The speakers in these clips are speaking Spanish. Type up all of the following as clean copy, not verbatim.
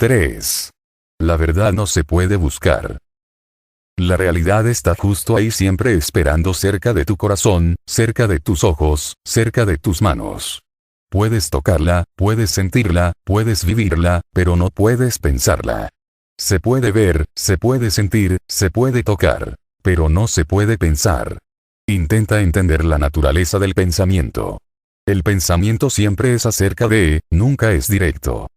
3. La verdad no se puede buscar. La realidad está justo ahí siempre esperando cerca de tu corazón, cerca de tus ojos, cerca de tus manos. Puedes tocarla, puedes sentirla, puedes vivirla, pero no puedes pensarla. Se puede ver, se puede sentir, se puede tocar, pero no se puede pensar. Intenta entender la naturaleza del pensamiento. El pensamiento siempre es acerca de, nunca es directo.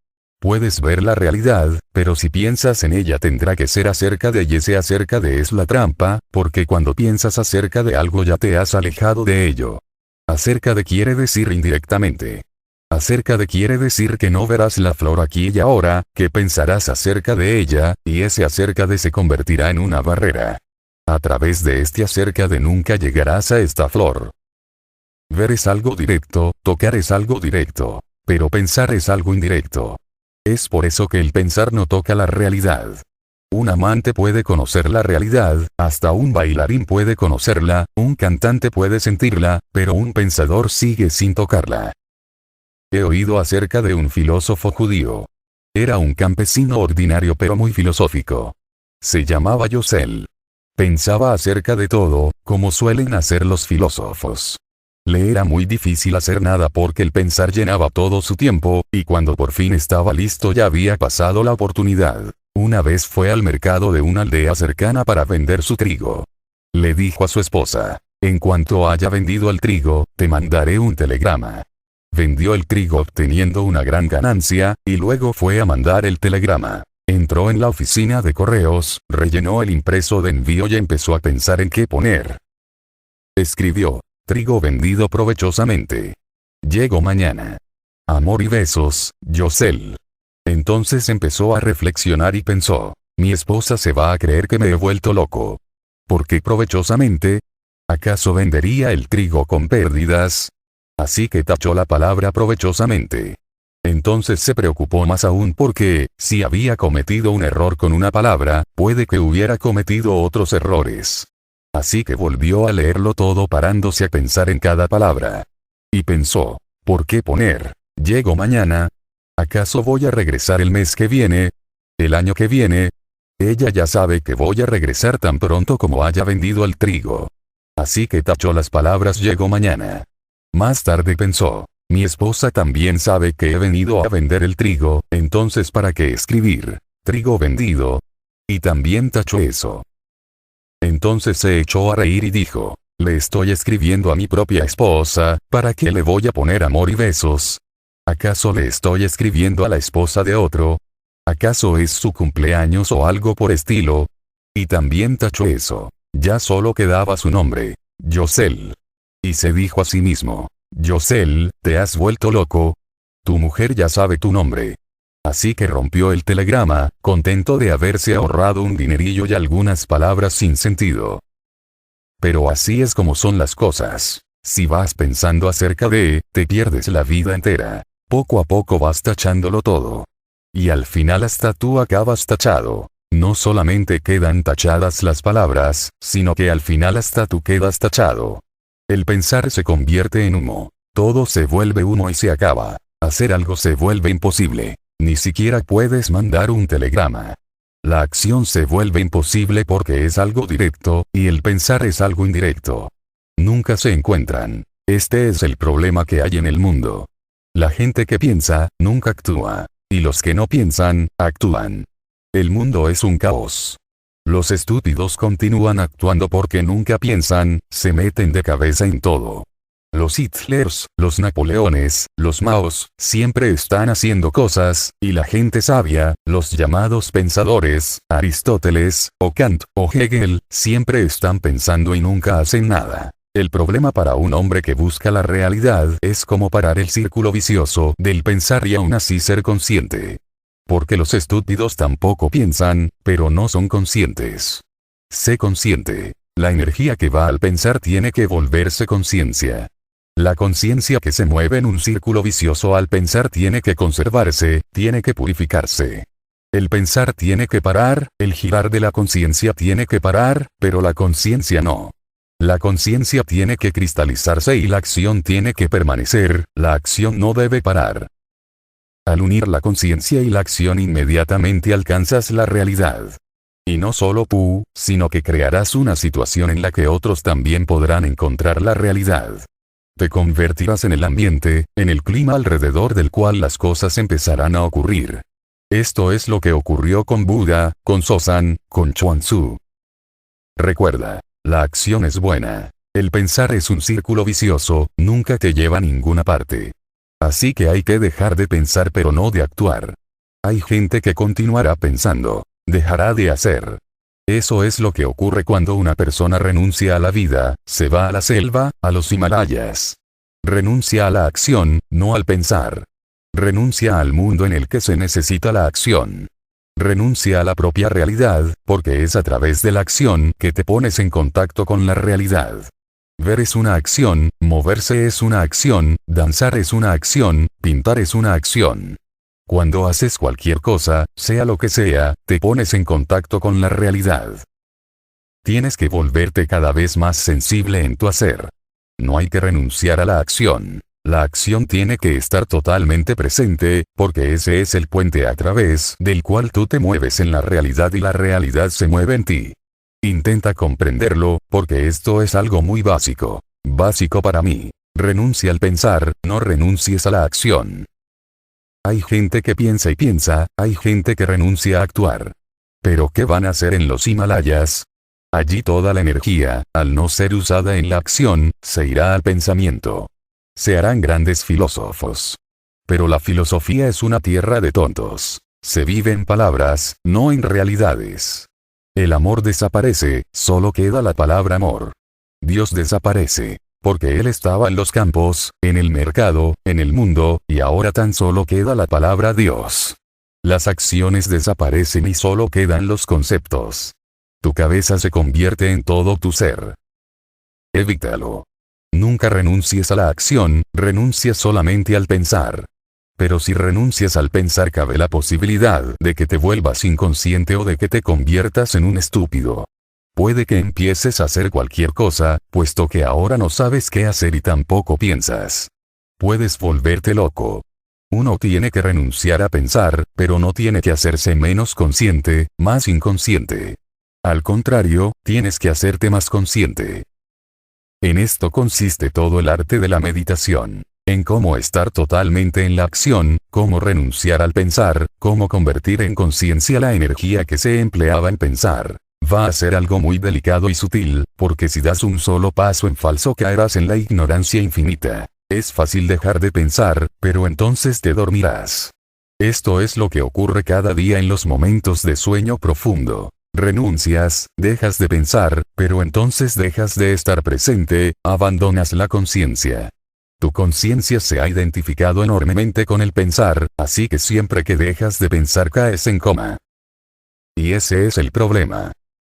Puedes ver la realidad, pero si piensas en ella tendrá que ser acerca de, y ese acerca de es la trampa, porque cuando piensas acerca de algo ya te has alejado de ello. Acerca de quiere decir indirectamente. Acerca de quiere decir que no verás la flor aquí y ahora, que pensarás acerca de ella, y ese acerca de se convertirá en una barrera. A través de este acerca de nunca llegarás a esta flor. Ver es algo directo, tocar es algo directo, pero pensar es algo indirecto. Es por eso que el pensar no toca la realidad. Un amante puede conocer la realidad, hasta un bailarín puede conocerla, un cantante puede sentirla, pero un pensador sigue sin tocarla. He oído acerca de un filósofo judío. Era un campesino ordinario pero muy filosófico. Se llamaba Yosel. Pensaba acerca de todo, como suelen hacer los filósofos. Le era muy difícil hacer nada porque el pensar llenaba todo su tiempo, y cuando por fin estaba listo ya había pasado la oportunidad. Una vez fue al mercado de una aldea cercana para vender su trigo. Le dijo a su esposa, en cuanto haya vendido el trigo, te mandaré un telegrama. Vendió el trigo obteniendo una gran ganancia, y luego fue a mandar el telegrama. Entró en la oficina de correos, rellenó el impreso de envío y empezó a pensar en qué poner. Escribió. Trigo vendido provechosamente. Llego mañana. Amor y besos, Yosel. Entonces empezó a reflexionar y pensó, mi esposa se va a creer que me he vuelto loco. ¿Por qué provechosamente? ¿Acaso vendería el trigo con pérdidas? Así que tachó la palabra provechosamente. Entonces se preocupó más aún porque, si había cometido un error con una palabra, puede que hubiera cometido otros errores. Así que volvió a leerlo todo parándose a pensar en cada palabra. Y pensó, ¿por qué poner? ¿Llego mañana? ¿Acaso voy a regresar el mes que viene? ¿El año que viene? Ella ya sabe que voy a regresar tan pronto como haya vendido el trigo. Así que tachó las palabras llego mañana. Más tarde pensó, mi esposa también sabe que he venido a vender el trigo, entonces ¿para qué escribir? Trigo vendido. Y también tachó eso. Entonces se echó a reír y dijo, le estoy escribiendo a mi propia esposa, ¿para qué le voy a poner amor y besos? ¿Acaso le estoy escribiendo a la esposa de otro? ¿Acaso es su cumpleaños o algo por estilo? Y también tachó eso. Ya solo quedaba su nombre, Yosel. Y se dijo a sí mismo, Yosel, ¿te has vuelto loco? Tu mujer ya sabe tu nombre. Así que rompió el telegrama, contento de haberse ahorrado un dinerillo y algunas palabras sin sentido. Pero así es como son las cosas. Si vas pensando acerca de, te pierdes la vida entera. Poco a poco vas tachándolo todo. Y al final hasta tú acabas tachado. No solamente quedan tachadas las palabras, sino que al final hasta tú quedas tachado. El pensar se convierte en humo. Todo se vuelve humo y se acaba. Hacer algo se vuelve imposible. Ni siquiera puedes mandar un telegrama. La acción se vuelve imposible porque es algo directo, y el pensar es algo indirecto. Nunca se encuentran. Este es el problema que hay en el mundo. La gente que piensa, nunca actúa. Y los que no piensan, actúan. El mundo es un caos. Los estúpidos continúan actuando porque nunca piensan, se meten de cabeza en todo. Los Hitlers, los Napoleones, los Maos, siempre están haciendo cosas, y la gente sabia, los llamados pensadores, Aristóteles, o Kant, o Hegel, siempre están pensando y nunca hacen nada. El problema para un hombre que busca la realidad es cómo parar el círculo vicioso del pensar y aún así ser consciente. Porque los estúpidos tampoco piensan, pero no son conscientes. Sé consciente. La energía que va al pensar tiene que volverse conciencia. La conciencia que se mueve en un círculo vicioso al pensar tiene que conservarse, tiene que purificarse. El pensar tiene que parar, el girar de la conciencia tiene que parar, pero la conciencia no. La conciencia tiene que cristalizarse y la acción tiene que permanecer, la acción no debe parar. Al unir la conciencia y la acción inmediatamente alcanzas la realidad. Y no solo tú, sino que crearás una situación en la que otros también podrán encontrar la realidad. Te convertirás en el ambiente, en el clima alrededor del cual las cosas empezarán a ocurrir. Esto es lo que ocurrió con Buda, con Sosan, con Chuang Tzu. Recuerda, la acción es buena. El pensar es un círculo vicioso, nunca te lleva a ninguna parte. Así que hay que dejar de pensar pero no de actuar. Hay gente que continuará pensando. Dejará de hacer. Eso es lo que ocurre cuando una persona renuncia a la vida, se va a la selva, a los Himalayas. Renuncia a la acción, no al pensar. Renuncia al mundo en el que se necesita la acción. Renuncia a la propia realidad, porque es a través de la acción que te pones en contacto con la realidad. Ver es una acción, moverse es una acción, danzar es una acción, pintar es una acción. Cuando haces cualquier cosa, sea lo que sea, te pones en contacto con la realidad. Tienes que volverte cada vez más sensible en tu hacer. No hay que renunciar a la acción. La acción tiene que estar totalmente presente, porque ese es el puente a través del cual tú te mueves en la realidad y la realidad se mueve en ti. Intenta comprenderlo, porque esto es algo muy básico. Básico para mí. Renuncia al pensar, no renuncies a la acción. Hay gente que piensa y piensa, hay gente que renuncia a actuar. ¿Pero qué van a hacer en los Himalayas? Allí toda la energía, al no ser usada en la acción, se irá al pensamiento. Se harán grandes filósofos. Pero la filosofía es una tierra de tontos. Se vive en palabras, no en realidades. El amor desaparece, solo queda la palabra amor. Dios desaparece. Porque él estaba en los campos, en el mercado, en el mundo, y ahora tan solo queda la palabra Dios. Las acciones desaparecen y solo quedan los conceptos. Tu cabeza se convierte en todo tu ser. Evítalo. Nunca renuncies a la acción, renuncia solamente al pensar. Pero si renuncias al pensar cabe la posibilidad de que te vuelvas inconsciente o de que te conviertas en un estúpido. Puede que empieces a hacer cualquier cosa, puesto que ahora no sabes qué hacer y tampoco piensas. Puedes volverte loco. Uno tiene que renunciar a pensar, pero no tiene que hacerse menos consciente, más inconsciente. Al contrario, tienes que hacerte más consciente. En esto consiste todo el arte de la meditación. En cómo estar totalmente en la acción, cómo renunciar al pensar, cómo convertir en conciencia la energía que se empleaba en pensar. Va a ser algo muy delicado y sutil, porque si das un solo paso en falso caerás en la ignorancia infinita. Es fácil dejar de pensar, pero entonces te dormirás. Esto es lo que ocurre cada día en los momentos de sueño profundo. Renuncias, dejas de pensar, pero entonces dejas de estar presente, abandonas la conciencia. Tu conciencia se ha identificado enormemente con el pensar, así que siempre que dejas de pensar caes en coma. Y ese es el problema.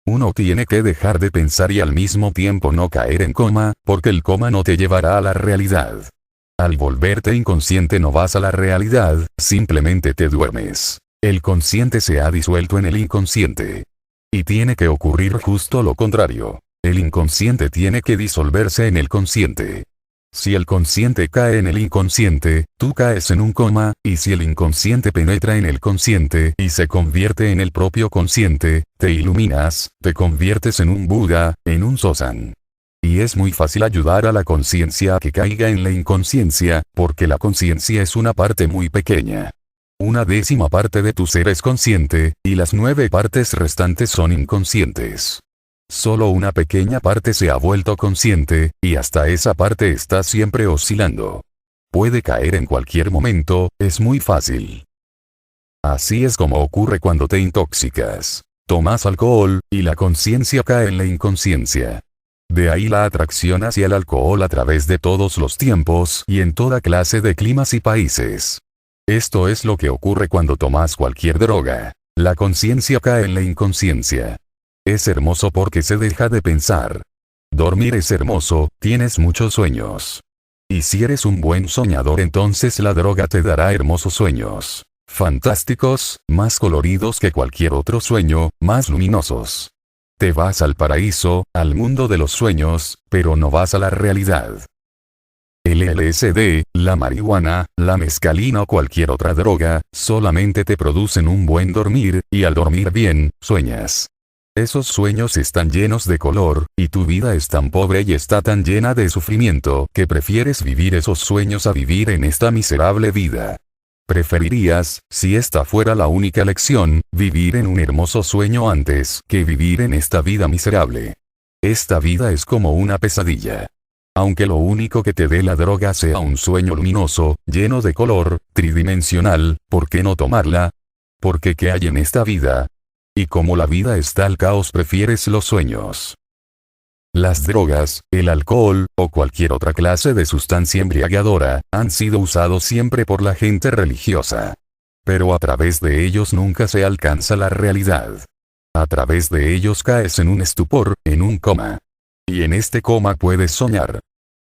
Uno tiene que dejar de pensar y al mismo tiempo no caer en coma, porque el coma no te llevará a la realidad. Al volverte inconsciente no vas a la realidad, simplemente te duermes. El consciente se ha disuelto en el inconsciente. Y tiene que ocurrir justo lo contrario. El inconsciente tiene que disolverse en el consciente. Si el consciente cae en el inconsciente, tú caes en un coma, y si el inconsciente penetra en el consciente y se convierte en el propio consciente, te iluminas, te conviertes en un Buda, en un Sosan. Y es muy fácil ayudar a la conciencia a que caiga en la inconsciencia, porque la conciencia es una parte muy pequeña. 1/10 parte de tu ser es consciente, y las 9 partes restantes son inconscientes. Solo una pequeña parte se ha vuelto consciente, y hasta esa parte está siempre oscilando. Puede caer en cualquier momento, es muy fácil. Así es como ocurre cuando te intoxicas. Tomas alcohol, y la conciencia cae en la inconsciencia. De ahí la atracción hacia el alcohol a través de todos los tiempos y en toda clase de climas y países. Esto es lo que ocurre cuando tomas cualquier droga. La conciencia cae en la inconsciencia. Es hermoso porque se deja de pensar. Dormir es hermoso, tienes muchos sueños. Y si eres un buen soñador entonces la droga te dará hermosos sueños. Fantásticos, más coloridos que cualquier otro sueño, más luminosos. Te vas al paraíso, al mundo de los sueños, pero no vas a la realidad. El LSD, la marihuana, la mescalina o cualquier otra droga, solamente te producen un buen dormir, y al dormir bien, sueñas. Esos sueños están llenos de color, y tu vida es tan pobre y está tan llena de sufrimiento que prefieres vivir esos sueños a vivir en esta miserable vida. Preferirías, si esta fuera la única elección, vivir en un hermoso sueño antes que vivir en esta vida miserable. Esta vida es como una pesadilla. Aunque lo único que te dé la droga sea un sueño luminoso, lleno de color, tridimensional, ¿por qué no tomarla? Porque ¿qué hay en esta vida? Y como la vida está al caos, prefieres los sueños. Las drogas, el alcohol, o cualquier otra clase de sustancia embriagadora, han sido usados siempre por la gente religiosa. Pero a través de ellos nunca se alcanza la realidad. A través de ellos caes en un estupor, en un coma. Y en este coma puedes soñar.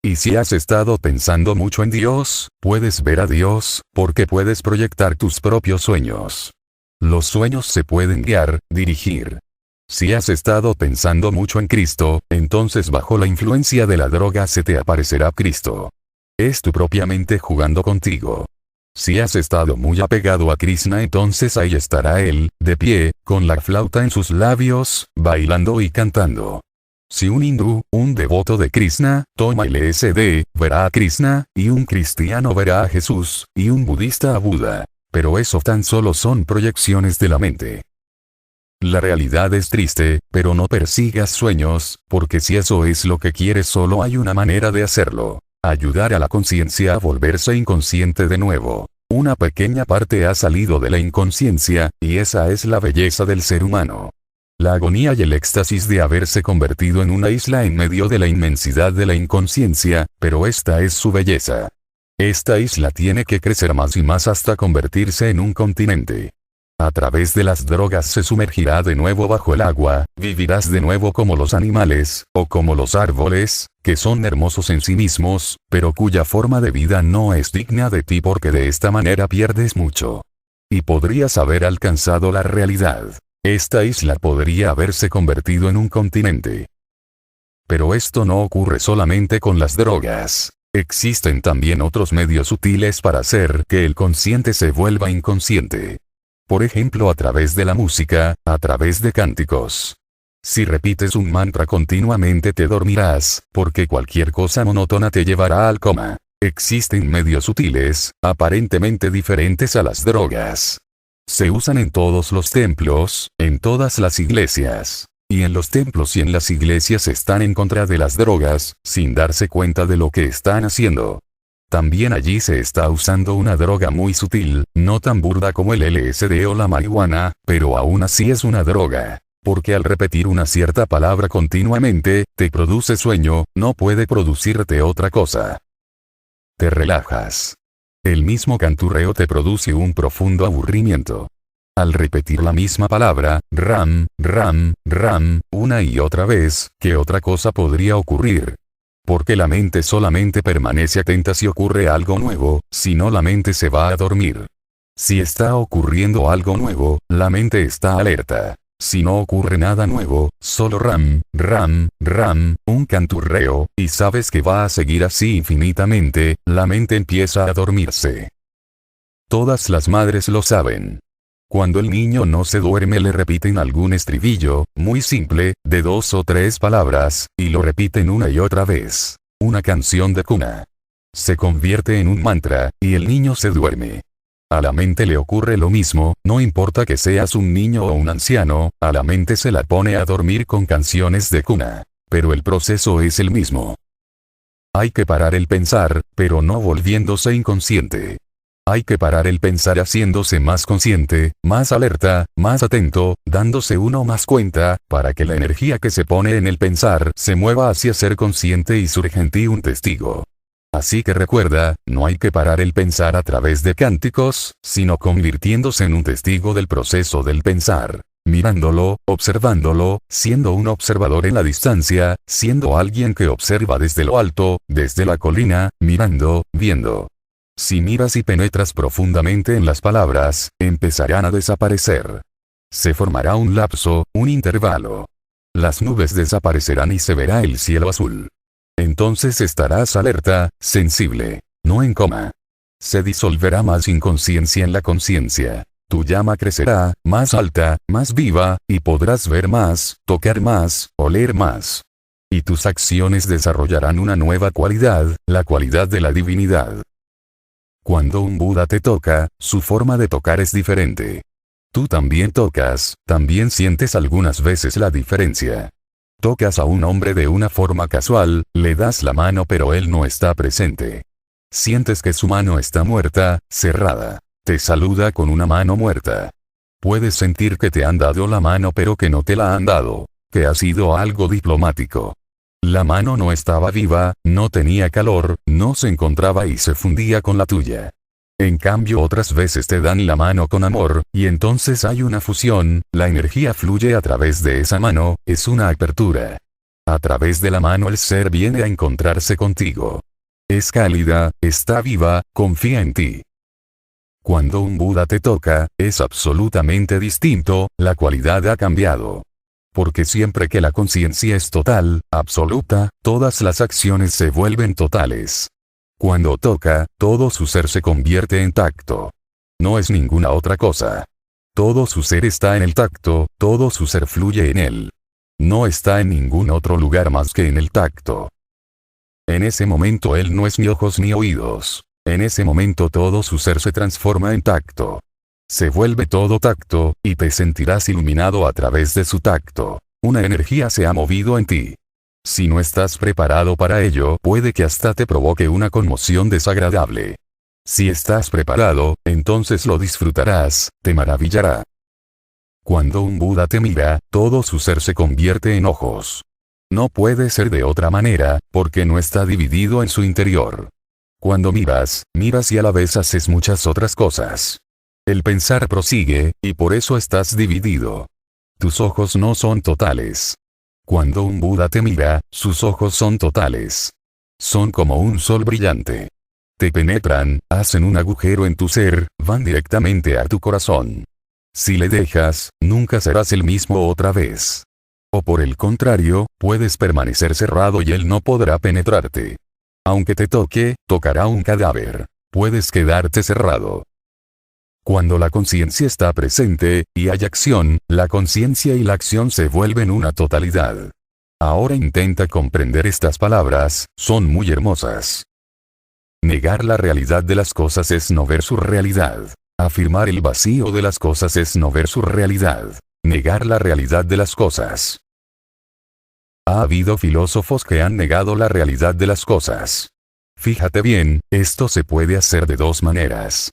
Y si has estado pensando mucho en Dios, puedes ver a Dios, porque puedes proyectar tus propios sueños. Los sueños se pueden guiar, dirigir. Si has estado pensando mucho en Cristo, entonces bajo la influencia de la droga se te aparecerá Cristo. Es tu propia mente jugando contigo. Si has estado muy apegado a Krishna, entonces ahí estará Él, de pie, con la flauta en sus labios, bailando y cantando. Si un hindú, un devoto de Krishna, toma LSD, verá a Krishna, y un cristiano verá a Jesús, y un budista a Buda. Pero eso tan solo son proyecciones de la mente. La realidad es triste, pero no persigas sueños, porque si eso es lo que quieres, solo hay una manera de hacerlo. Ayudar a la conciencia a volverse inconsciente de nuevo. Una pequeña parte ha salido de la inconsciencia, y esa es la belleza del ser humano. La agonía y el éxtasis de haberse convertido en una isla en medio de la inmensidad de la inconsciencia, pero esta es su belleza. Esta isla tiene que crecer más y más hasta convertirse en un continente. A través de las drogas se sumergirá de nuevo bajo el agua, vivirás de nuevo como los animales, o como los árboles, que son hermosos en sí mismos, pero cuya forma de vida no es digna de ti, porque de esta manera pierdes mucho. Y podrías haber alcanzado la realidad. Esta isla podría haberse convertido en un continente. Pero esto no ocurre solamente con las drogas. Existen también otros medios sutiles para hacer que el consciente se vuelva inconsciente. Por ejemplo, a través de la música, a través de cánticos. Si repites un mantra continuamente te dormirás, porque cualquier cosa monótona te llevará al coma. Existen medios sutiles, aparentemente diferentes a las drogas. Se usan en todos los templos, en todas las iglesias. Y en los templos y en las iglesias están en contra de las drogas, sin darse cuenta de lo que están haciendo. También allí se está usando una droga muy sutil, no tan burda como el LSD o la marihuana, pero aún así es una droga. Porque al repetir una cierta palabra continuamente, te produce sueño, no puede producirte otra cosa. Te relajas. El mismo canturreo te produce un profundo aburrimiento. Al repetir la misma palabra, ram, ram, ram, una y otra vez, ¿qué otra cosa podría ocurrir? Porque la mente solamente permanece atenta si ocurre algo nuevo, si no la mente se va a dormir. Si está ocurriendo algo nuevo, la mente está alerta. Si no ocurre nada nuevo, solo ram, ram, ram, un canturreo, y sabes que va a seguir así infinitamente, la mente empieza a dormirse. Todas las madres lo saben. Cuando el niño no se duerme le repiten algún estribillo, muy simple, de 2 o 3 palabras, y lo repiten una y otra vez. Una canción de cuna. Se convierte en un mantra, y el niño se duerme. A la mente le ocurre lo mismo, no importa que seas un niño o un anciano, a la mente se la pone a dormir con canciones de cuna. Pero el proceso es el mismo. Hay que parar el pensar, pero no volviéndose inconsciente. Hay que parar el pensar haciéndose más consciente, más alerta, más atento, dándose uno más cuenta, para que la energía que se pone en el pensar se mueva hacia ser consciente y surge en ti un testigo. Así que recuerda, no hay que parar el pensar a través de cánticos, sino convirtiéndose en un testigo del proceso del pensar. Mirándolo, observándolo, siendo un observador en la distancia, siendo alguien que observa desde lo alto, desde la colina, mirando, viendo. Si miras y penetras profundamente en las palabras, empezarán a desaparecer. Se formará un lapso, un intervalo. Las nubes desaparecerán y se verá el cielo azul. Entonces estarás alerta, sensible, no en coma. Se disolverá más inconsciencia en la conciencia. Tu llama crecerá, más alta, más viva, y podrás ver más, tocar más, oler más. Y tus acciones desarrollarán una nueva cualidad, la cualidad de la divinidad. Cuando un Buda te toca, su forma de tocar es diferente. Tú también tocas, también sientes algunas veces la diferencia. Tocas a un hombre de una forma casual, le das la mano pero él no está presente. Sientes que su mano está muerta, cerrada. Te saluda con una mano muerta. Puedes sentir que te han dado la mano pero que no te la han dado, que ha sido algo diplomático. La mano no estaba viva, no tenía calor, no se encontraba y se fundía con la tuya. En cambio otras veces te dan la mano con amor, y entonces hay una fusión, la energía fluye a través de esa mano, es una apertura. A través de la mano el ser viene a encontrarse contigo. Es cálida, está viva, confía en ti. Cuando un Buda te toca, es absolutamente distinto, la cualidad ha cambiado. Porque siempre que la conciencia es total, absoluta, todas las acciones se vuelven totales. Cuando toca, todo su ser se convierte en tacto. No es ninguna otra cosa. Todo su ser está en el tacto, todo su ser fluye en él. No está en ningún otro lugar más que en el tacto. En ese momento él no es ni ojos ni oídos. En ese momento todo su ser se transforma en tacto. Se vuelve todo tacto, y te sentirás iluminado a través de su tacto. Una energía se ha movido en ti. Si no estás preparado para ello, puede que hasta te provoque una conmoción desagradable. Si estás preparado, entonces lo disfrutarás, te maravillará. Cuando un Buda te mira, todo su ser se convierte en ojos. No puede ser de otra manera, porque no está dividido en su interior. Cuando miras y a la vez haces muchas otras cosas. El pensar prosigue, y por eso estás dividido. Tus ojos no son totales. Cuando un Buda te mira, sus ojos son totales. Son como un sol brillante. Te penetran, hacen un agujero en tu ser, van directamente a tu corazón. Si le dejas, nunca serás el mismo otra vez. O por el contrario, puedes permanecer cerrado y él no podrá penetrarte. Aunque te toque, tocará un cadáver. Puedes quedarte cerrado. Cuando la conciencia está presente, y hay acción, la conciencia y la acción se vuelven una totalidad. Ahora intenta comprender estas palabras, son muy hermosas. Negar la realidad de las cosas es no ver su realidad. Afirmar el vacío de las cosas es no ver su realidad. Negar la realidad de las cosas. Ha habido filósofos que han negado la realidad de las cosas. Fíjate bien, esto se puede hacer de dos maneras.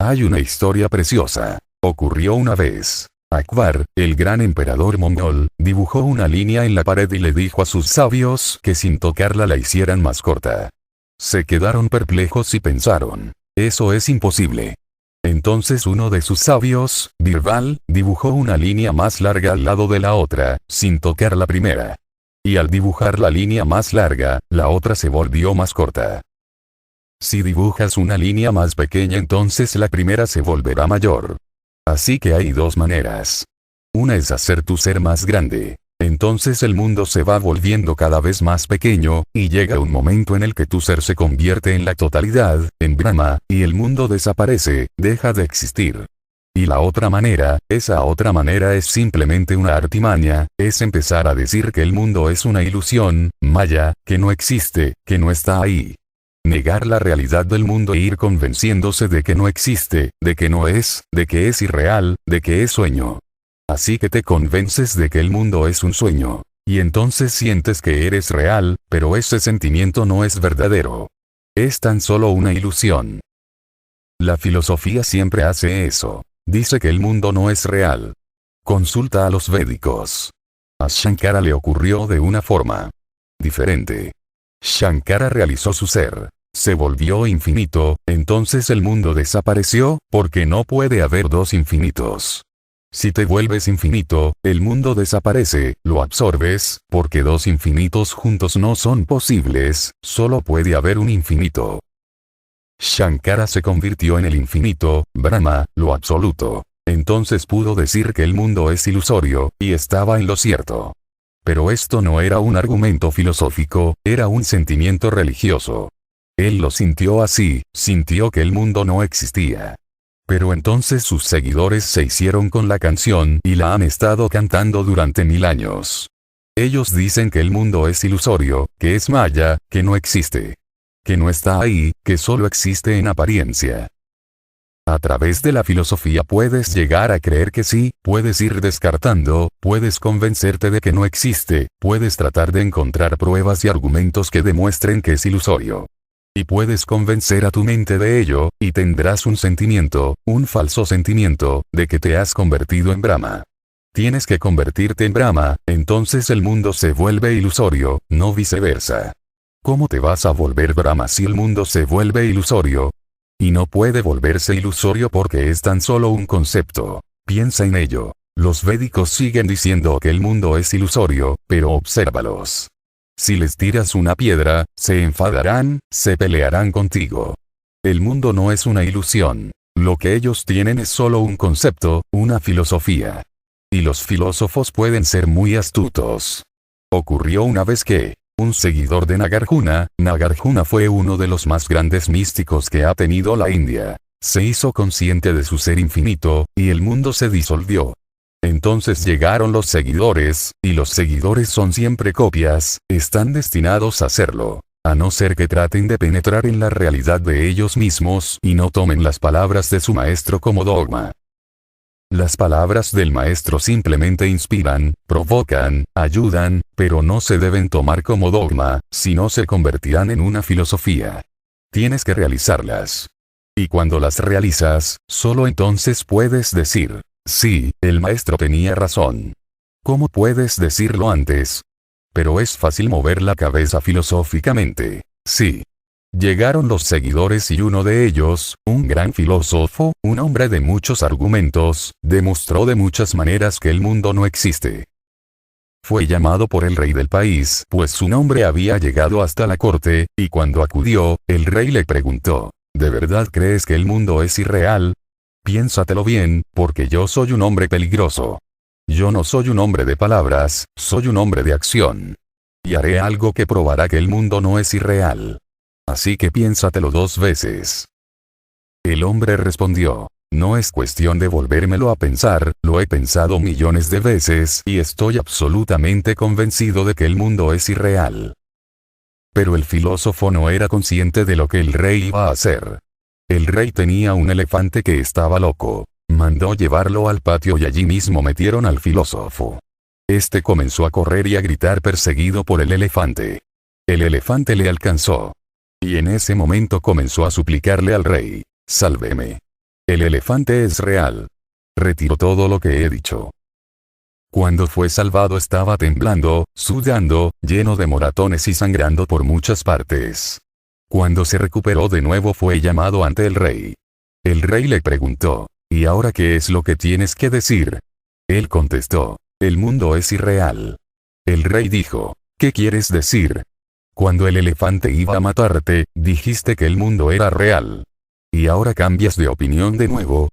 Hay una historia preciosa. Ocurrió una vez. Akbar, el gran emperador mongol, dibujó una línea en la pared y le dijo a sus sabios que sin tocarla la hicieran más corta. Se quedaron perplejos y pensaron, eso es imposible. Entonces uno de sus sabios, Birbal, dibujó una línea más larga al lado de la otra, sin tocar la primera. Y al dibujar la línea más larga, la otra se volvió más corta. Si dibujas una línea más pequeña entonces la primera se volverá mayor. Así que hay dos maneras. Una es hacer tu ser más grande. Entonces el mundo se va volviendo cada vez más pequeño, y llega un momento en el que tu ser se convierte en la totalidad, en Brahma, y el mundo desaparece, deja de existir. Y la otra manera, esa otra manera es simplemente una artimaña, es empezar a decir que el mundo es una ilusión, maya, que no existe, que no está ahí. Negar la realidad del mundo e ir convenciéndose de que no existe, de que no es, de que es irreal, de que es sueño. Así que te convences de que el mundo es un sueño. Y entonces sientes que eres real, pero ese sentimiento no es verdadero. Es tan solo una ilusión. La filosofía siempre hace eso. Dice que el mundo no es real. Consulta a los védicos. A Shankara le ocurrió de una forma diferente. Shankara realizó su ser. Se volvió infinito, entonces el mundo desapareció, porque no puede haber dos infinitos. Si te vuelves infinito, el mundo desaparece, lo absorbes, porque dos infinitos juntos no son posibles, solo puede haber un infinito. Shankara se convirtió en el infinito, Brahma, lo absoluto. Entonces pudo decir que el mundo es ilusorio, y estaba en lo cierto. Pero esto no era un argumento filosófico, era un sentimiento religioso. Él lo sintió así, sintió que el mundo no existía. Pero entonces sus seguidores se hicieron con la canción y la han estado cantando durante 1000 años. Ellos dicen que el mundo es ilusorio, que es maya, que no existe. Que no está ahí, que solo existe en apariencia. A través de la filosofía puedes llegar a creer que sí, puedes ir descartando, puedes convencerte de que no existe, puedes tratar de encontrar pruebas y argumentos que demuestren que es ilusorio. Y puedes convencer a tu mente de ello, y tendrás un sentimiento, un falso sentimiento, de que te has convertido en Brahma. Tienes que convertirte en Brahma, entonces el mundo se vuelve ilusorio, no viceversa. ¿Cómo te vas a volver Brahma si el mundo se vuelve ilusorio? Y no puede volverse ilusorio porque es tan solo un concepto. Piensa en ello. Los védicos siguen diciendo que el mundo es ilusorio, pero obsérvalos. Si les tiras una piedra, se enfadarán, se pelearán contigo. El mundo no es una ilusión. Lo que ellos tienen es solo un concepto, una filosofía. Y los filósofos pueden ser muy astutos. Ocurrió una vez que un seguidor de Nagarjuna fue uno de los más grandes místicos que ha tenido la India. Se hizo consciente de su ser infinito, y el mundo se disolvió. Entonces llegaron los seguidores, y los seguidores son siempre copias, están destinados a serlo. A no ser que traten de penetrar en la realidad de ellos mismos y no tomen las palabras de su maestro como dogma. Las palabras del maestro simplemente inspiran, provocan, ayudan, pero no se deben tomar como dogma, sino se convertirán en una filosofía. Tienes que realizarlas. Y cuando las realizas, solo entonces puedes decir, sí, el maestro tenía razón. ¿Cómo puedes decirlo antes? Pero es fácil mover la cabeza filosóficamente. Sí. Llegaron los seguidores y uno de ellos, un gran filósofo, un hombre de muchos argumentos, demostró de muchas maneras que el mundo no existe. Fue llamado por el rey del país, pues su nombre había llegado hasta la corte, y cuando acudió, el rey le preguntó, ¿de verdad crees que el mundo es irreal? Piénsatelo bien, porque yo soy un hombre peligroso. Yo no soy un hombre de palabras, soy un hombre de acción. Y haré algo que probará que el mundo no es irreal. Así que piénsatelo 2 veces. El hombre respondió, no es cuestión de volvérmelo a pensar, lo he pensado millones de veces y estoy absolutamente convencido de que el mundo es irreal. Pero el filósofo no era consciente de lo que el rey iba a hacer. El rey tenía un elefante que estaba loco. Mandó llevarlo al patio y allí mismo metieron al filósofo. Este comenzó a correr y a gritar perseguido por el elefante. El elefante le alcanzó. Y en ese momento comenzó a suplicarle al rey, sálveme. El elefante es real. Retiro todo lo que he dicho. Cuando fue salvado estaba temblando, sudando, lleno de moratones y sangrando por muchas partes. Cuando se recuperó de nuevo fue llamado ante el rey. El rey le preguntó, ¿y ahora qué es lo que tienes que decir? Él contestó, el mundo es irreal. El rey dijo, ¿qué quieres decir? Cuando el elefante iba a matarte, dijiste que el mundo era real. ¿Y ahora cambias de opinión de nuevo?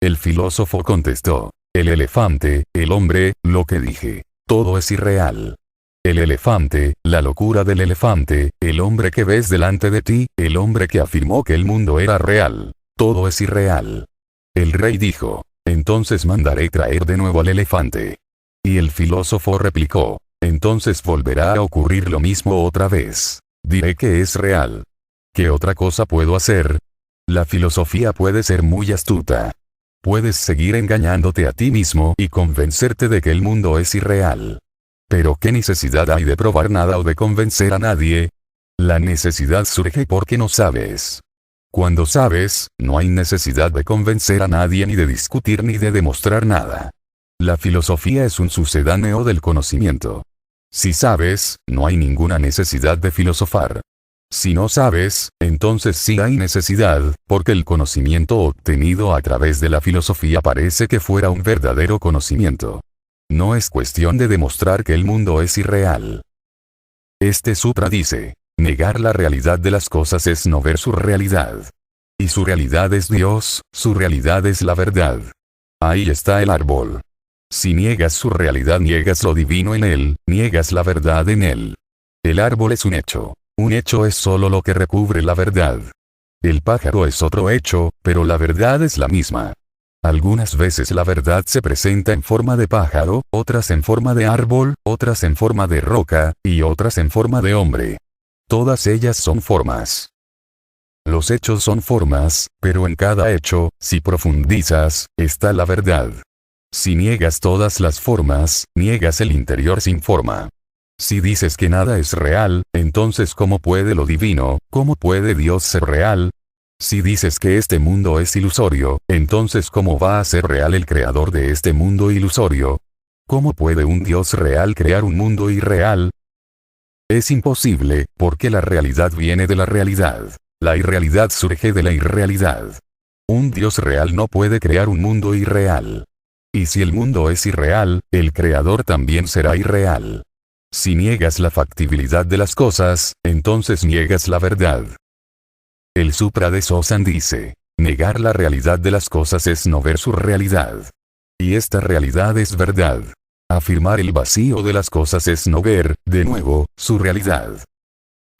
El filósofo contestó, el elefante, el hombre, lo que dije, todo es irreal. El elefante, la locura del elefante, el hombre que ves delante de ti, el hombre que afirmó que el mundo era real, todo es irreal. El rey dijo, entonces mandaré traer de nuevo al elefante. Y el filósofo replicó, entonces volverá a ocurrir lo mismo otra vez. Diré que es real. ¿Qué otra cosa puedo hacer? La filosofía puede ser muy astuta. Puedes seguir engañándote a ti mismo y convencerte de que el mundo es irreal. Pero ¿qué necesidad hay de probar nada o de convencer a nadie? La necesidad surge porque no sabes. Cuando sabes, no hay necesidad de convencer a nadie ni de discutir ni de demostrar nada. La filosofía es un sucedáneo del conocimiento. Si sabes, no hay ninguna necesidad de filosofar. Si no sabes, entonces sí hay necesidad, porque el conocimiento obtenido a través de la filosofía parece que fuera un verdadero conocimiento. No es cuestión de demostrar que el mundo es irreal. Este sutra dice, negar la realidad de las cosas es no ver su realidad. Y su realidad es Dios, su realidad es la verdad. Ahí está el árbol. Si niegas su realidad, niegas lo divino en él, niegas la verdad en él. El árbol es un hecho. Un hecho es solo lo que recubre la verdad. El pájaro es otro hecho, pero la verdad es la misma. Algunas veces la verdad se presenta en forma de pájaro, otras en forma de árbol, otras en forma de roca, y otras en forma de hombre. Todas ellas son formas. Los hechos son formas, pero en cada hecho, si profundizas, está la verdad. Si niegas todas las formas, niegas el interior sin forma. Si dices que nada es real, entonces ¿cómo puede lo divino, cómo puede Dios ser real? Si dices que este mundo es ilusorio, entonces ¿cómo va a ser real el creador de este mundo ilusorio? ¿Cómo puede un Dios real crear un mundo irreal? Es imposible, porque la realidad viene de la realidad. La irrealidad surge de la irrealidad. Un Dios real no puede crear un mundo irreal. Y si el mundo es irreal, el creador también será irreal. Si niegas la factibilidad de las cosas, entonces niegas la verdad. El Supra de Sosan dice, negar la realidad de las cosas es no ver su realidad. Y esta realidad es verdad. Afirmar el vacío de las cosas es no ver, de nuevo, su realidad.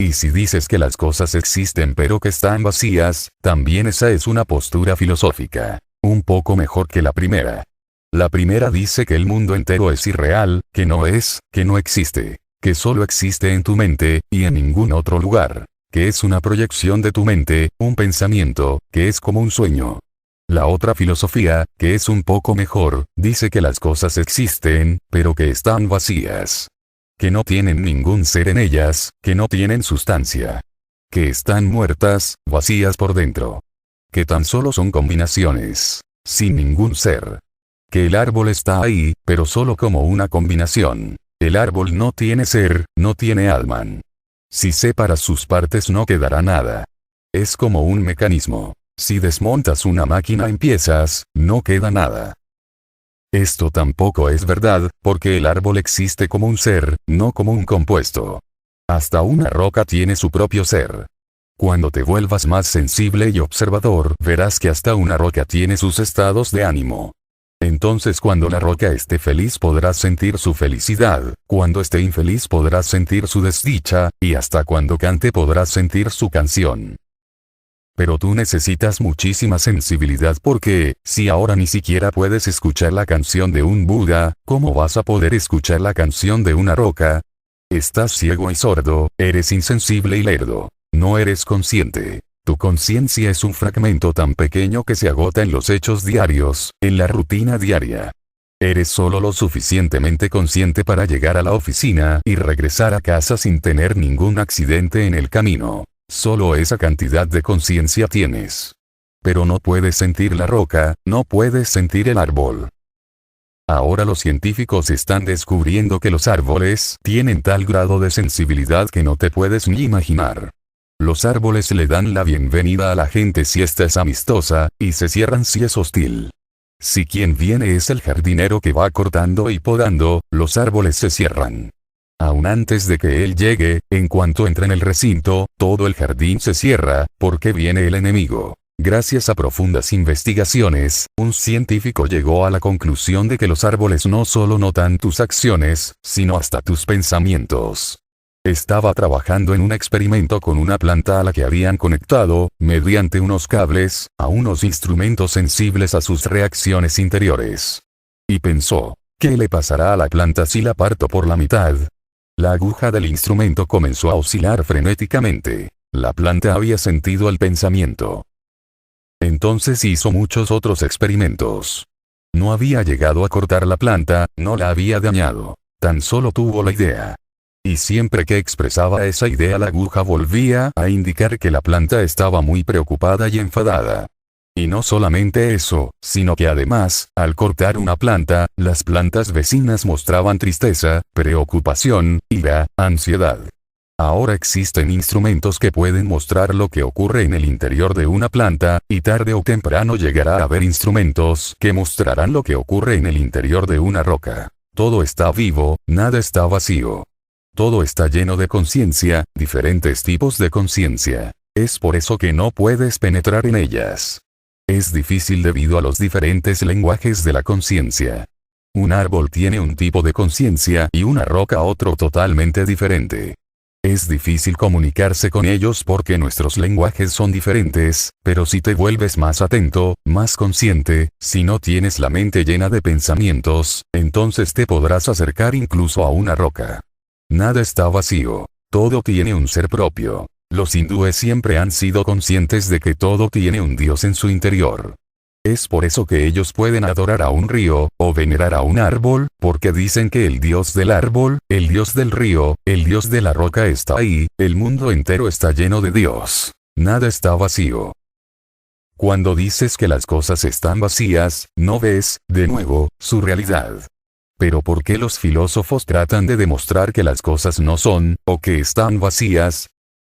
Y si dices que las cosas existen pero que están vacías, también esa es una postura filosófica. Un poco mejor que la primera. La primera dice que el mundo entero es irreal, que no existe, que solo existe en tu mente, y en ningún otro lugar, que es una proyección de tu mente, un pensamiento, que es como un sueño. La otra filosofía, que es un poco mejor, dice que las cosas existen, pero que están vacías. Que no tienen ningún ser en ellas, que no tienen sustancia. Que están muertas, vacías por dentro. Que tan solo son combinaciones, sin ningún ser. Que el árbol está ahí, pero solo como una combinación. El árbol no tiene ser, no tiene alma. Si separas sus partes no quedará nada. Es como un mecanismo. Si desmontas una máquina en piezas, no queda nada. Esto tampoco es verdad, porque el árbol existe como un ser, no como un compuesto. Hasta una roca tiene su propio ser. Cuando te vuelvas más sensible y observador, verás que hasta una roca tiene sus estados de ánimo. Entonces cuando la roca esté feliz podrás sentir su felicidad, cuando esté infeliz podrás sentir su desdicha, y hasta cuando cante podrás sentir su canción. Pero tú necesitas muchísima sensibilidad porque, si ahora ni siquiera puedes escuchar la canción de un Buda, ¿cómo vas a poder escuchar la canción de una roca? Estás ciego y sordo, eres insensible y lerdo. No eres consciente. Tu conciencia es un fragmento tan pequeño que se agota en los hechos diarios, en la rutina diaria. Eres solo lo suficientemente consciente para llegar a la oficina y regresar a casa sin tener ningún accidente en el camino. Solo esa cantidad de conciencia tienes. Pero no puedes sentir la roca, no puedes sentir el árbol. Ahora los científicos están descubriendo que los árboles tienen tal grado de sensibilidad que no te puedes ni imaginar. Los árboles le dan la bienvenida a la gente si esta es amistosa, y se cierran si es hostil. Si quien viene es el jardinero que va cortando y podando, los árboles se cierran. Aún antes de que él llegue, en cuanto entra en el recinto, todo el jardín se cierra, porque viene el enemigo. Gracias a profundas investigaciones, un científico llegó a la conclusión de que los árboles no solo notan tus acciones, sino hasta tus pensamientos. Estaba trabajando en un experimento con una planta a la que habían conectado, mediante unos cables, a unos instrumentos sensibles a sus reacciones interiores. Y pensó, ¿qué le pasará a la planta si la parto por la mitad? La aguja del instrumento comenzó a oscilar frenéticamente. La planta había sentido el pensamiento. Entonces hizo muchos otros experimentos. No había llegado a cortar la planta, no la había dañado. Tan solo tuvo la idea. Y siempre que expresaba esa idea la aguja volvía a indicar que la planta estaba muy preocupada y enfadada. Y no solamente eso, sino que además, al cortar una planta, las plantas vecinas mostraban tristeza, preocupación, ira, ansiedad. Ahora existen instrumentos que pueden mostrar lo que ocurre en el interior de una planta, y tarde o temprano llegará a haber instrumentos que mostrarán lo que ocurre en el interior de una roca. Todo está vivo, nada está vacío. Todo está lleno de conciencia, diferentes tipos de conciencia. Es por eso que no puedes penetrar en ellas. Es difícil debido a los diferentes lenguajes de la conciencia. Un árbol tiene un tipo de conciencia y una roca otro totalmente diferente. Es difícil comunicarse con ellos porque nuestros lenguajes son diferentes, pero si te vuelves más atento, más consciente, si no tienes la mente llena de pensamientos, entonces te podrás acercar incluso a una roca. Nada está vacío. Todo tiene un ser propio. Los hindúes siempre han sido conscientes de que todo tiene un Dios en su interior. Es por eso que ellos pueden adorar a un río, o venerar a un árbol, porque dicen que el Dios del árbol, el Dios del río, el Dios de la roca está ahí, el mundo entero está lleno de Dios. Nada está vacío. Cuando dices que las cosas están vacías, no ves, de nuevo, su realidad. Pero ¿por qué los filósofos tratan de demostrar que las cosas no son, o que están vacías?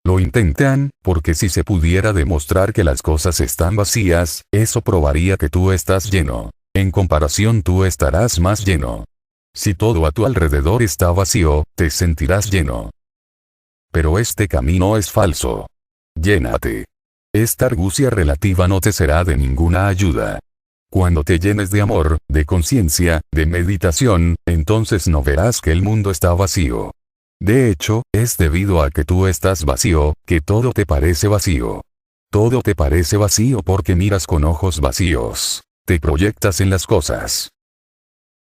Lo intentan, porque si se pudiera demostrar que las cosas están vacías, eso probaría que tú estás lleno. En comparación tú estarás más lleno. Si todo a tu alrededor está vacío, te sentirás lleno. Pero este camino es falso. Llénate. Esta argucia relativa no te será de ninguna ayuda. Cuando te llenes de amor, de conciencia, de meditación, entonces no verás que el mundo está vacío. De hecho, es debido a que tú estás vacío, que todo te parece vacío. Todo te parece vacío porque miras con ojos vacíos. Te proyectas en las cosas.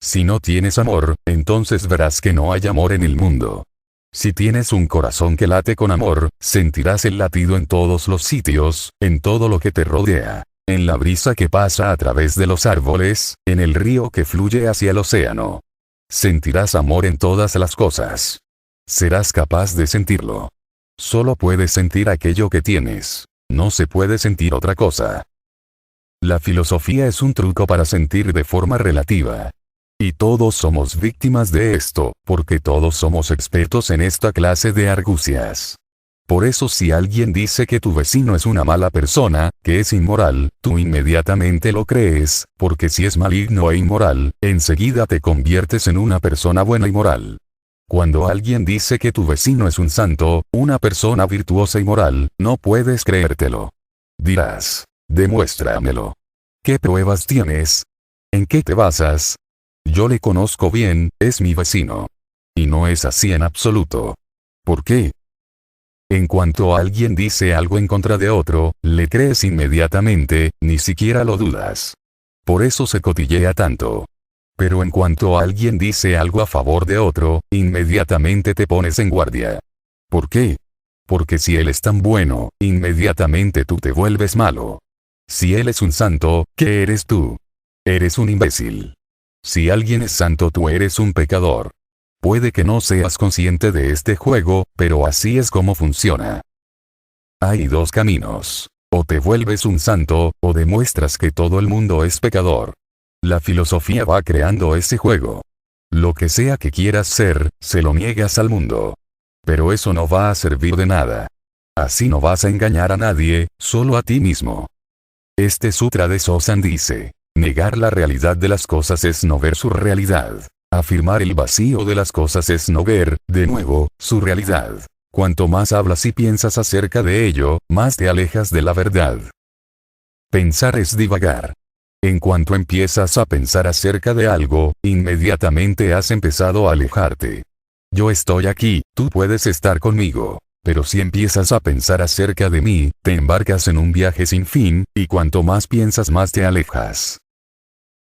Si no tienes amor, entonces verás que no hay amor en el mundo. Si tienes un corazón que late con amor, sentirás el latido en todos los sitios, en todo lo que te rodea. En la brisa que pasa a través de los árboles, en el río que fluye hacia el océano. Sentirás amor en todas las cosas. Serás capaz de sentirlo. Solo puedes sentir aquello que tienes. No se puede sentir otra cosa. La filosofía es un truco para sentir de forma relativa. Y todos somos víctimas de esto, porque todos somos expertos en esta clase de argucias. Por eso si alguien dice que tu vecino es una mala persona, que es inmoral, tú inmediatamente lo crees, porque si es maligno e inmoral, enseguida te conviertes en una persona buena y moral. Cuando alguien dice que tu vecino es un santo, una persona virtuosa y moral, no puedes creértelo. Dirás, demuéstramelo. ¿Qué pruebas tienes? ¿En qué te basas? Yo le conozco bien, es mi vecino. Y no es así en absoluto. ¿Por qué? En cuanto alguien dice algo en contra de otro, le crees inmediatamente, ni siquiera lo dudas. Por eso se cotillea tanto. Pero en cuanto alguien dice algo a favor de otro, inmediatamente te pones en guardia. ¿Por qué? Porque si él es tan bueno, inmediatamente tú te vuelves malo. Si él es un santo, ¿qué eres tú? Eres un imbécil. Si alguien es santo, tú eres un pecador. Puede que no seas consciente de este juego, pero así es como funciona. Hay dos caminos. O te vuelves un santo, o demuestras que todo el mundo es pecador. La filosofía va creando ese juego. Lo que sea que quieras ser, se lo niegas al mundo. Pero eso no va a servir de nada. Así no vas a engañar a nadie, solo a ti mismo. Este sutra de Sosan dice, negar la realidad de las cosas es no ver su realidad. Afirmar el vacío de las cosas es no ver, de nuevo, su realidad. Cuanto más hablas y piensas acerca de ello, más te alejas de la verdad. Pensar es divagar. En cuanto empiezas a pensar acerca de algo, inmediatamente has empezado a alejarte. Yo estoy aquí, tú puedes estar conmigo. Pero si empiezas a pensar acerca de mí, te embarcas en un viaje sin fin, y cuanto más piensas más te alejas.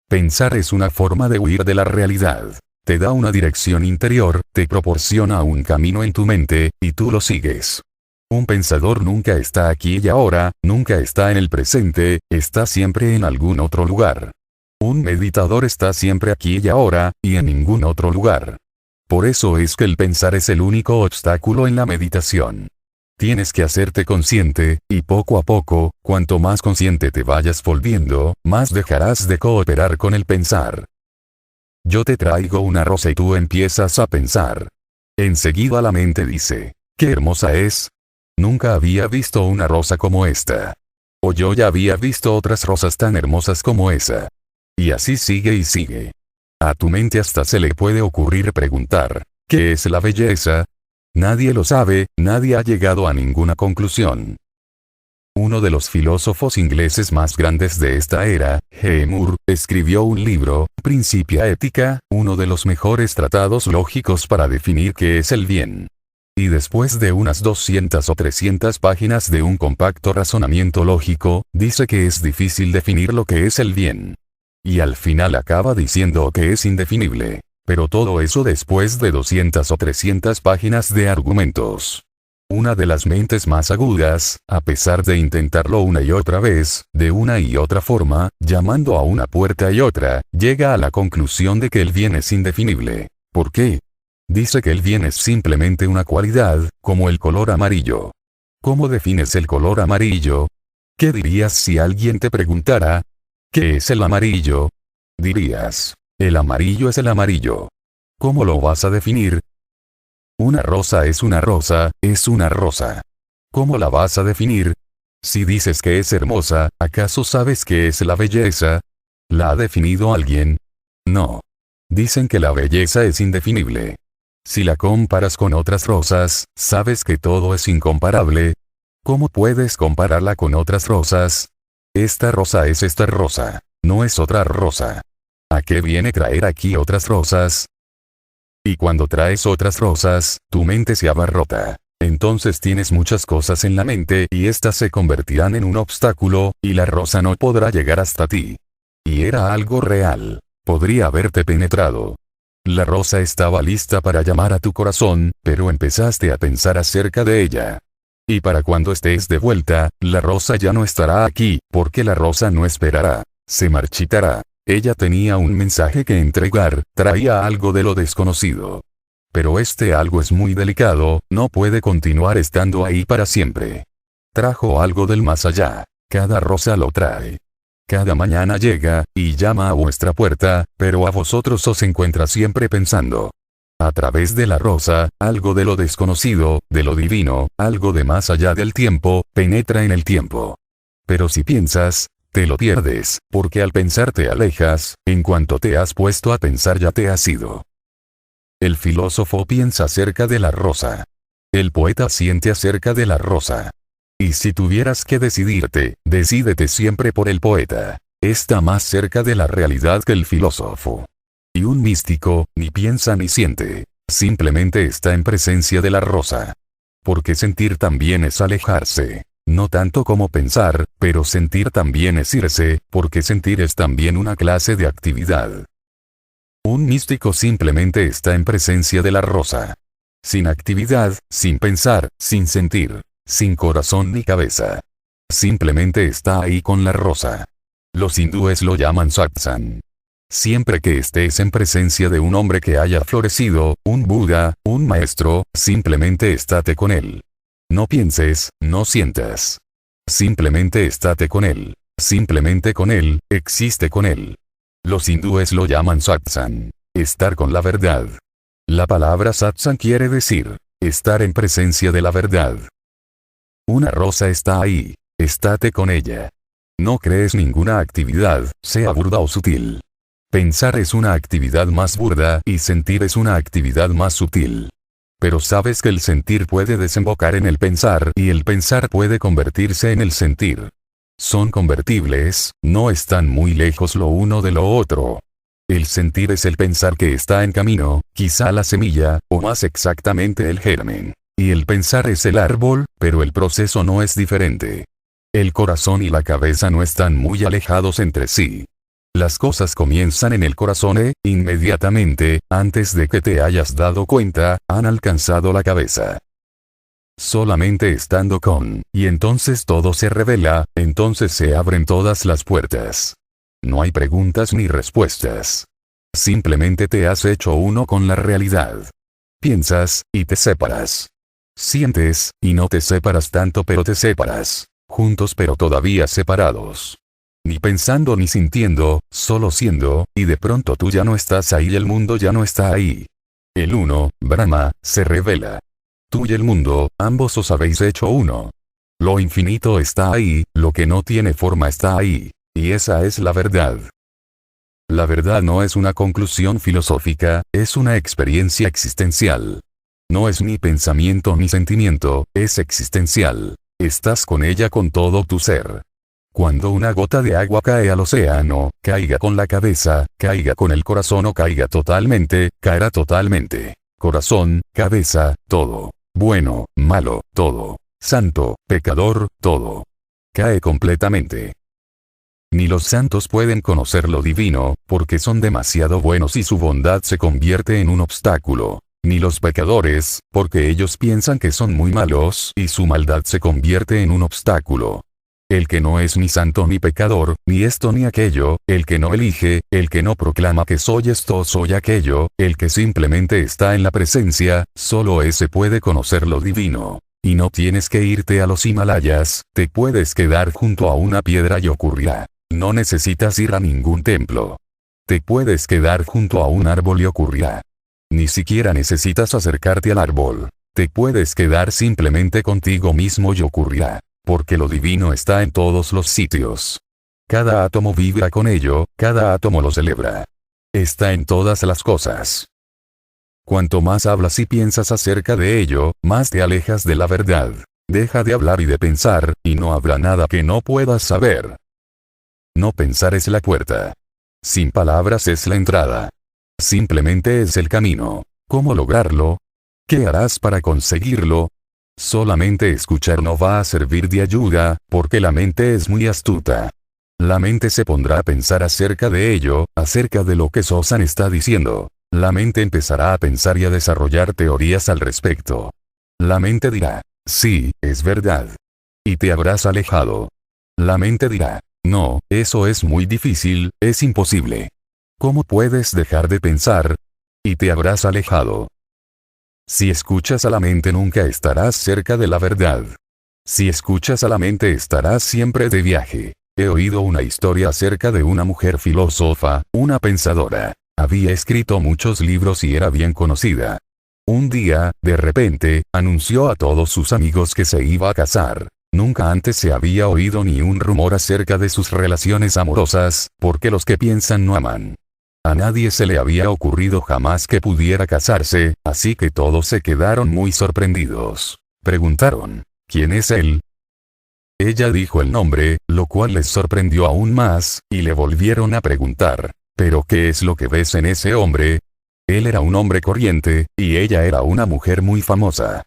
Pensar es una forma de huir de la realidad. Te da una dirección interior, te proporciona un camino en tu mente, y tú lo sigues. Un pensador nunca está aquí y ahora, nunca está en el presente, está siempre en algún otro lugar. Un meditador está siempre aquí y ahora, y en ningún otro lugar. Por eso es que el pensar es el único obstáculo en la meditación. Tienes que hacerte consciente, y poco a poco, cuanto más consciente te vayas volviendo, más dejarás de cooperar con el pensar. Yo te traigo una rosa y tú empiezas a pensar. Enseguida la mente dice, ¡qué hermosa es! Nunca había visto una rosa como esta. O yo ya había visto otras rosas tan hermosas como esa. Y así sigue y sigue. A tu mente hasta se le puede ocurrir preguntar, ¿qué es la belleza? Nadie lo sabe, nadie ha llegado a ninguna conclusión. Uno de los filósofos ingleses más grandes de esta era, G. Moore, escribió un libro, Principia Ética, uno de los mejores tratados lógicos para definir qué es el bien. Y después de unas 200 o 300 páginas de un compacto razonamiento lógico, dice que es difícil definir lo que es el bien. Y al final acaba diciendo que es indefinible. Pero todo eso después de 200 o 300 páginas de argumentos. Una de las mentes más agudas, a pesar de intentarlo una y otra vez, de una y otra forma, llamando a una puerta y otra, llega a la conclusión de que el bien es indefinible. ¿Por qué? Dice que el bien es simplemente una cualidad, como el color amarillo. ¿Cómo defines el color amarillo? ¿Qué dirías si alguien te preguntara? ¿Qué es el amarillo? Dirías, el amarillo es el amarillo. ¿Cómo lo vas a definir? Una rosa es una rosa, es una rosa. ¿Cómo la vas a definir? Si dices que es hermosa, ¿acaso sabes qué es la belleza? ¿La ha definido alguien? No. Dicen que la belleza es indefinible. Si la comparas con otras rosas, ¿sabes que todo es incomparable? ¿Cómo puedes compararla con otras rosas? Esta rosa es esta rosa, no es otra rosa. ¿A qué viene traer aquí otras rosas? Y cuando traes otras rosas, tu mente se abarrota. Entonces tienes muchas cosas en la mente y éstas se convertirán en un obstáculo, y la rosa no podrá llegar hasta ti. Y era algo real. Podría haberte penetrado. La rosa estaba lista para llamar a tu corazón, pero empezaste a pensar acerca de ella. Y para cuando estés de vuelta, la rosa ya no estará aquí, porque la rosa no esperará. Se marchitará. Ella tenía un mensaje que entregar, traía algo de lo desconocido. Pero este algo es muy delicado, no puede continuar estando ahí para siempre. Trajo algo del más allá. Cada rosa lo trae. Cada mañana llega, y llama a vuestra puerta, pero a vosotros os encuentra siempre pensando. A través de la rosa, algo de lo desconocido, de lo divino, algo de más allá del tiempo, penetra en el tiempo. Pero si piensas, te lo pierdes, porque al pensar te alejas, en cuanto te has puesto a pensar ya te has ido. El filósofo piensa acerca de la rosa. El poeta siente acerca de la rosa. Y si tuvieras que decidirte, decídete siempre por el poeta. Está más cerca de la realidad que el filósofo. Y un místico, ni piensa ni siente. Simplemente está en presencia de la rosa. Porque sentir también es alejarse. No tanto como pensar, pero sentir también es irse, porque sentir es también una clase de actividad. Un místico simplemente está en presencia de la rosa. Sin actividad, sin pensar, sin sentir, sin corazón ni cabeza. Simplemente está ahí con la rosa. Los hindúes lo llaman satsang. Siempre que estés en presencia de un hombre que haya florecido, un Buda, un maestro, simplemente estate con él. No pienses, no sientas. Simplemente estate con él. Simplemente con él, existe con él. Los hindúes lo llaman satsang. Estar con la verdad. La palabra satsang quiere decir, estar en presencia de la verdad. Una rosa está ahí. Estate con ella. No crees ninguna actividad, sea burda o sutil. Pensar es una actividad más burda y sentir es una actividad más sutil. Pero sabes que el sentir puede desembocar en el pensar y el pensar puede convertirse en el sentir. Son convertibles, no están muy lejos lo uno de lo otro. El sentir es el pensar que está en camino, quizá la semilla, o más exactamente el germen. Y el pensar es el árbol, pero el proceso no es diferente. El corazón y la cabeza no están muy alejados entre sí. Las cosas comienzan en el corazón e, inmediatamente, antes de que te hayas dado cuenta, han alcanzado la cabeza. Solamente estando con, y entonces todo se revela, entonces se abren todas las puertas. No hay preguntas ni respuestas. Simplemente te has hecho uno con la realidad. Piensas, y te separas. Sientes, y no te separas tanto pero te separas. Juntos pero todavía separados. Ni pensando ni sintiendo, solo siendo, y de pronto tú ya no estás ahí y el mundo ya no está ahí. El uno, Brahma, se revela. Tú y el mundo, ambos os habéis hecho uno. Lo infinito está ahí, lo que no tiene forma está ahí. Y esa es la verdad. La verdad no es una conclusión filosófica, es una experiencia existencial. No es ni pensamiento ni sentimiento, es existencial. Estás con ella con todo tu ser. Cuando una gota de agua cae al océano, caiga con la cabeza, caiga con el corazón o caiga totalmente, caerá totalmente. Corazón, cabeza, todo. Bueno, malo, todo. Santo, pecador, todo. Cae completamente. Ni los santos pueden conocer lo divino, porque son demasiado buenos y su bondad se convierte en un obstáculo. Ni los pecadores, porque ellos piensan que son muy malos y su maldad se convierte en un obstáculo. El que no es ni santo ni pecador, ni esto ni aquello, el que no elige, el que no proclama que soy esto o soy aquello, el que simplemente está en la presencia, solo ese puede conocer lo divino. Y no tienes que irte a los Himalayas, te puedes quedar junto a una piedra y ocurrirá. No necesitas ir a ningún templo. Te puedes quedar junto a un árbol y ocurrirá. Ni siquiera necesitas acercarte al árbol. Te puedes quedar simplemente contigo mismo y ocurrirá. Porque lo divino está en todos los sitios. Cada átomo vibra con ello, cada átomo lo celebra. Está en todas las cosas. Cuanto más hablas y piensas acerca de ello, más te alejas de la verdad. Deja de hablar y de pensar, y no habrá nada que no puedas saber. No pensar es la puerta. Sin palabras es la entrada. Simplemente es el camino. ¿Cómo lograrlo? ¿Qué harás para conseguirlo? Solamente escuchar no va a servir de ayuda, porque la mente es muy astuta. La mente se pondrá a pensar acerca de ello, acerca de lo que Sosan está diciendo. La mente empezará a pensar y a desarrollar teorías al respecto. La mente dirá, sí, es verdad. Y te habrás alejado. La mente dirá, no, eso es muy difícil, es imposible. ¿Cómo puedes dejar de pensar? Y te habrás alejado. Si escuchas a la mente nunca estarás cerca de la verdad. Si escuchas a la mente estarás siempre de viaje. He oído una historia acerca de una mujer filósofa, una pensadora. Había escrito muchos libros y era bien conocida. Un día, de repente, anunció a todos sus amigos que se iba a casar. Nunca antes se había oído ni un rumor acerca de sus relaciones amorosas, porque los que piensan no aman. A nadie se le había ocurrido jamás que pudiera casarse, así que todos se quedaron muy sorprendidos. Preguntaron, ¿quién es él? Ella dijo el nombre, lo cual les sorprendió aún más, y le volvieron a preguntar, ¿pero qué es lo que ves en ese hombre? Él era un hombre corriente, y ella era una mujer muy famosa.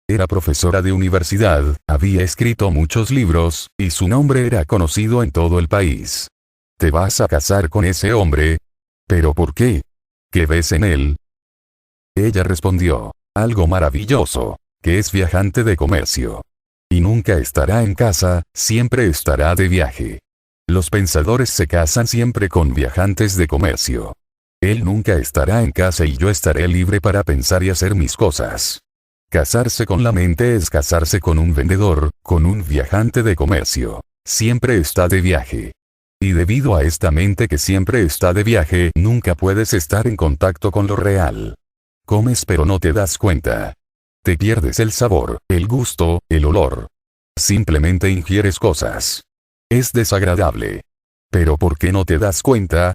Era profesora de universidad, había escrito muchos libros, y su nombre era conocido en todo el país. ¿Te vas a casar con ese hombre? ¿Pero por qué? ¿Qué ves en él? Ella respondió, algo maravilloso, que es viajante de comercio. Y nunca estará en casa, siempre estará de viaje. Los pensadores se casan siempre con viajantes de comercio. Él nunca estará en casa y yo estaré libre para pensar y hacer mis cosas. Casarse con la mente es casarse con un vendedor, con un viajante de comercio. Siempre está de viaje. Y debido a esta mente que siempre está de viaje, nunca puedes estar en contacto con lo real. Comes pero no te das cuenta. Te pierdes el sabor, el gusto, el olor. Simplemente ingieres cosas. Es desagradable. ¿Pero por qué no te das cuenta?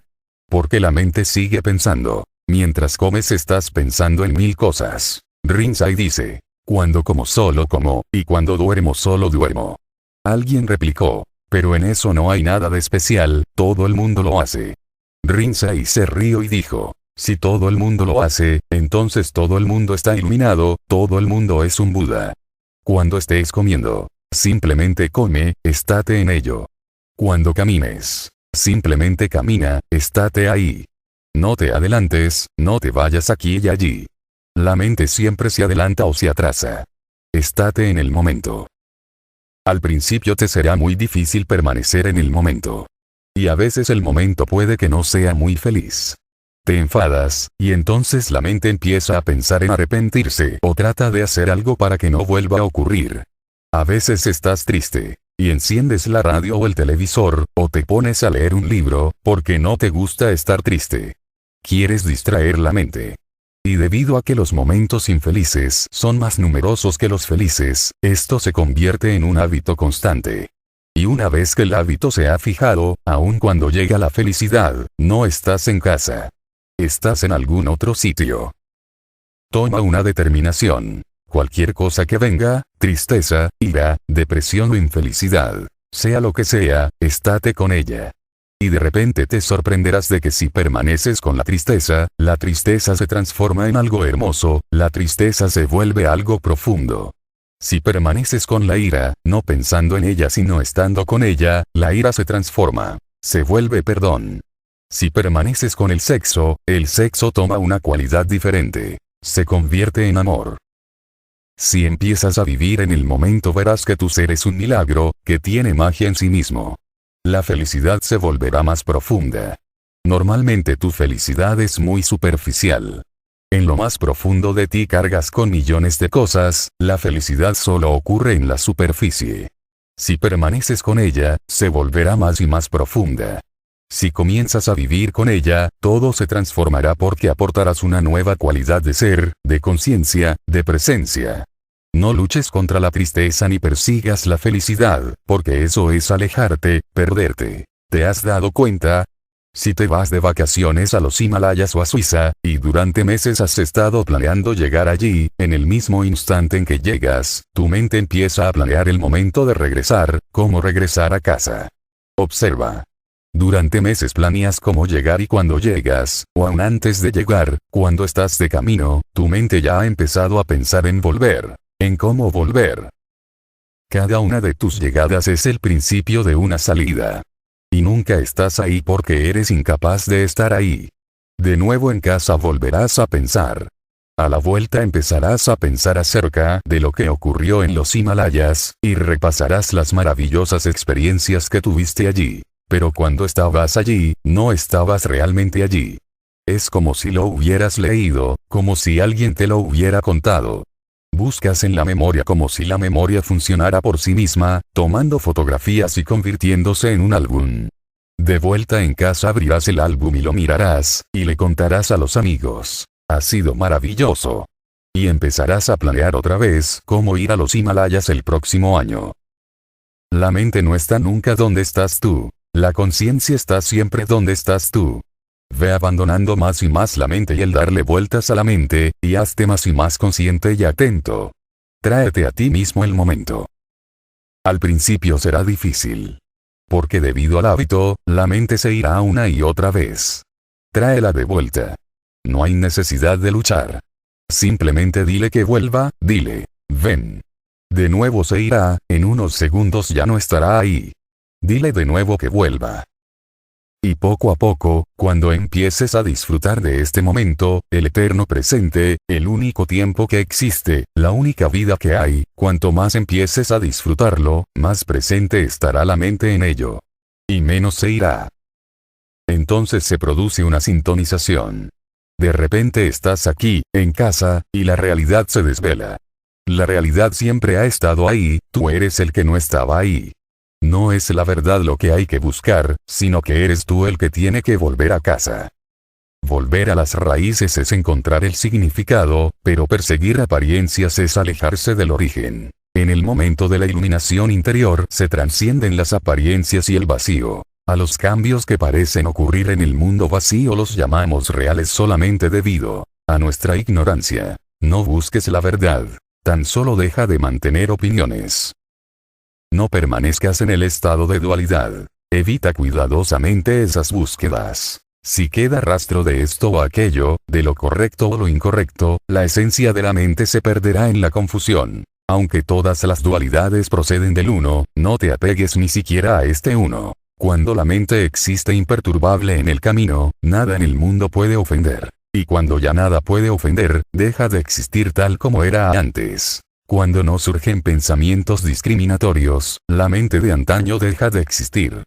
Porque la mente sigue pensando. Mientras comes estás pensando en mil cosas. Rinzai dice, cuando como, y cuando duermo solo duermo. Alguien replicó, pero en eso no hay nada de especial, todo el mundo lo hace. Rinzai se rió y dijo, si todo el mundo lo hace, entonces todo el mundo está iluminado, todo el mundo es un Buda. Cuando estés comiendo, simplemente come, estate en ello. Cuando camines, simplemente camina, estate ahí. No te adelantes, no te vayas aquí y allí. La mente siempre se adelanta o se atrasa. Estate en el momento. Al principio te será muy difícil permanecer en el momento. Y a veces el momento puede que no sea muy feliz. Te enfadas, y entonces la mente empieza a pensar en arrepentirse o trata de hacer algo para que no vuelva a ocurrir. A veces estás triste, y enciendes la radio o el televisor, o te pones a leer un libro, porque no te gusta estar triste. Quieres distraer la mente. Y debido a que los momentos infelices son más numerosos que los felices, esto se convierte en un hábito constante. Y una vez que el hábito se ha fijado, aun cuando llega la felicidad, no estás en casa. Estás en algún otro sitio. Toma una determinación. Cualquier cosa que venga, tristeza, ira, depresión o infelicidad, sea lo que sea, estate con ella. Y de repente te sorprenderás de que si permaneces con la tristeza se transforma en algo hermoso, la tristeza se vuelve algo profundo. Si permaneces con la ira, no pensando en ella sino estando con ella, la ira se transforma, se vuelve perdón. Si permaneces con el sexo toma una cualidad diferente, se convierte en amor. Si empiezas a vivir en el momento verás que tu ser es un milagro, que tiene magia en sí mismo. La felicidad se volverá más profunda. Normalmente tu felicidad es muy superficial. En lo más profundo de ti cargas con millones de cosas, la felicidad solo ocurre en la superficie. Si permaneces con ella, se volverá más y más profunda. Si comienzas a vivir con ella, todo se transformará porque aportarás una nueva cualidad de ser, de conciencia, de presencia. No luches contra la tristeza ni persigas la felicidad, porque eso es alejarte, perderte. ¿Te has dado cuenta? Si te vas de vacaciones a los Himalayas o a Suiza, y durante meses has estado planeando llegar allí, en el mismo instante en que llegas, tu mente empieza a planear el momento de regresar, cómo regresar a casa. Observa. Durante meses planeas cómo llegar y cuando llegas, o aún antes de llegar, cuando estás de camino, tu mente ya ha empezado a pensar en volver. En cómo volver. Cada una de tus llegadas es el principio de una salida. Y nunca estás ahí porque eres incapaz de estar ahí. De nuevo en casa volverás a pensar. A la vuelta empezarás a pensar acerca de lo que ocurrió en los Himalayas, y repasarás las maravillosas experiencias que tuviste allí. Pero cuando estabas allí, no estabas realmente allí. Es como si lo hubieras leído, como si alguien te lo hubiera contado. Buscas en la memoria como si la memoria funcionara por sí misma, tomando fotografías y convirtiéndose en un álbum. De vuelta en casa abrirás el álbum y lo mirarás, y le contarás a los amigos. Ha sido maravilloso. Y empezarás a planear otra vez cómo ir a los Himalayas el próximo año. La mente no está nunca donde estás tú. La conciencia está siempre donde estás tú. Ve abandonando más y más la mente y el darle vueltas a la mente, y hazte más y más consciente y atento. Tráete a ti mismo el momento. Al principio será difícil. Porque debido al hábito, la mente se irá una y otra vez. Tráela de vuelta. No hay necesidad de luchar. Simplemente dile que vuelva, dile, ven. De nuevo se irá, en unos segundos ya no estará ahí. Dile de nuevo que vuelva. Y poco a poco, cuando empieces a disfrutar de este momento, el eterno presente, el único tiempo que existe, la única vida que hay, cuanto más empieces a disfrutarlo, más presente estará la mente en ello. Y menos se irá. Entonces se produce una sintonización. De repente estás aquí, en casa, y la realidad se desvela. La realidad siempre ha estado ahí, tú eres el que no estaba ahí. No es la verdad lo que hay que buscar, sino que eres tú el que tiene que volver a casa. Volver a las raíces es encontrar el significado, pero perseguir apariencias es alejarse del origen. En el momento de la iluminación interior se trascienden las apariencias y el vacío. A los cambios que parecen ocurrir en el mundo vacío los llamamos reales solamente debido a nuestra ignorancia. No busques la verdad. Tan solo deja de mantener opiniones. No permanezcas en el estado de dualidad. Evita cuidadosamente esas búsquedas. Si queda rastro de esto o aquello, de lo correcto o lo incorrecto, la esencia de la mente se perderá en la confusión. Aunque todas las dualidades proceden del uno, no te apegues ni siquiera a este uno. Cuando la mente existe imperturbable en el camino, nada en el mundo puede ofender. Y cuando ya nada puede ofender, deja de existir tal como era antes. Cuando no surgen pensamientos discriminatorios, la mente de antaño deja de existir.